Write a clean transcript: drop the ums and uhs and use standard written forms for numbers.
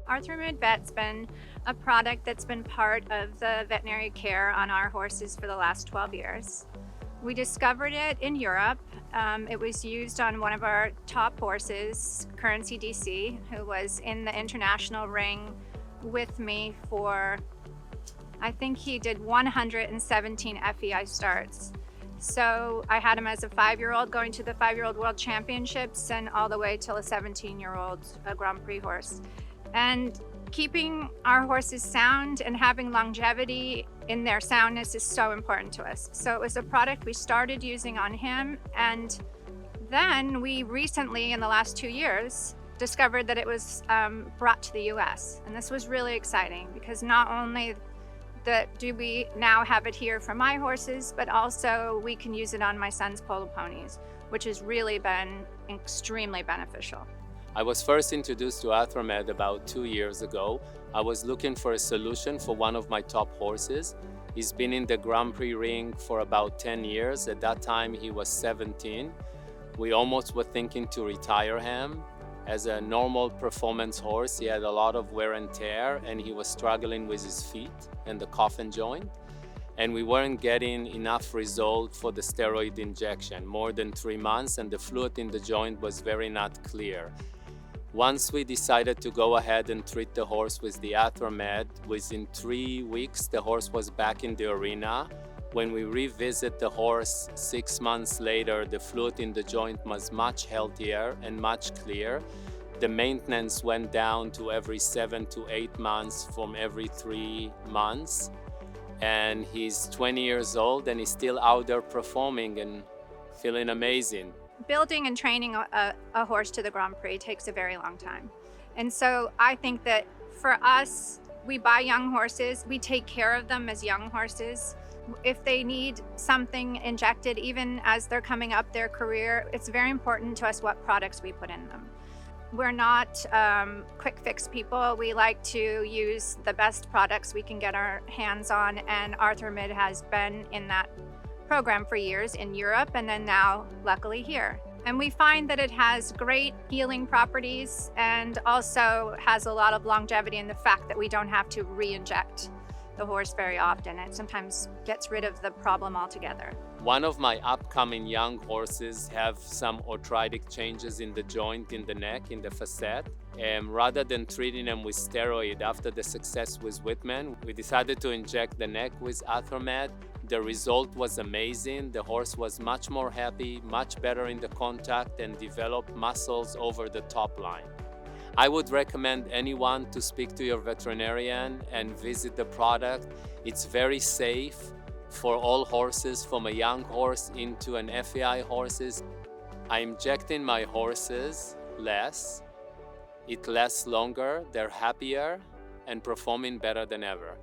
Arthramid Vet's been a product that's been part of the veterinary care on our horses for the last 12 years. We discovered it in Europe. It was used on one of our top horses, Currency DC, who was in the international ring with me for, I think he did 117 FEI starts. So I had him as a 5-year-old going to the 5-year-old World Championships and all the way till a 17-year-old Grand Prix horse. And keeping our horses sound and having longevity in their soundness is so important to us. So it was a product we started using on him, and then we recently, in the last 2 years, discovered that it was brought to the US. And this was really exciting because not only do we now have it here for my horses, but also we can use it on my son's polo ponies, which has really been extremely beneficial. I was first introduced to Arthramid about 2 years ago. I was looking for a solution for one of my top horses. He's been in the Grand Prix ring for about 10 years. At that time, he was 17. We almost were thinking to retire him. As a normal performance horse, he had a lot of wear and tear, and he was struggling with his feet and the coffin joint. And we weren't getting enough result for the steroid injection, more than 3 months, and the fluid in the joint was very not clear. Once we decided to go ahead and treat the horse with the Arthramid, within 3 weeks the horse was back in the arena. When we revisit the horse 6 months later, the fluid in the joint was much healthier and much clearer. The maintenance went down to every 7 to 8 months from every 3 months. And he's 20 years old and he's still out there performing and feeling amazing. Building and training a horse to the Grand Prix takes a very long time. And so I think that for us, we buy young horses, we take care of them as young horses. If they need something injected, even as they're coming up their career, it's very important to us what products we put in them. We're not quick fix people. We like to use the best products we can get our hands on, and Arthramid has been in that program for years in Europe and then now luckily here. And we find that it has great healing properties and also has a lot of longevity in the fact that we don't have to re-inject the horse very often. It sometimes gets rid of the problem altogether. One of my upcoming young horses have some arthritic changes in the joint, in the neck, in the facet. And rather than treating them with steroid after the success with Whitman, we decided to inject the neck with Arthramid. The result was amazing. The horse was much more happy, much better in the contact, and developed muscles over the top line. I would recommend anyone to speak to your veterinarian and visit the product. It's very safe for all horses, from a young horse into an FEI horses. I'm injecting my horses less. It lasts longer, they're happier and performing better than ever.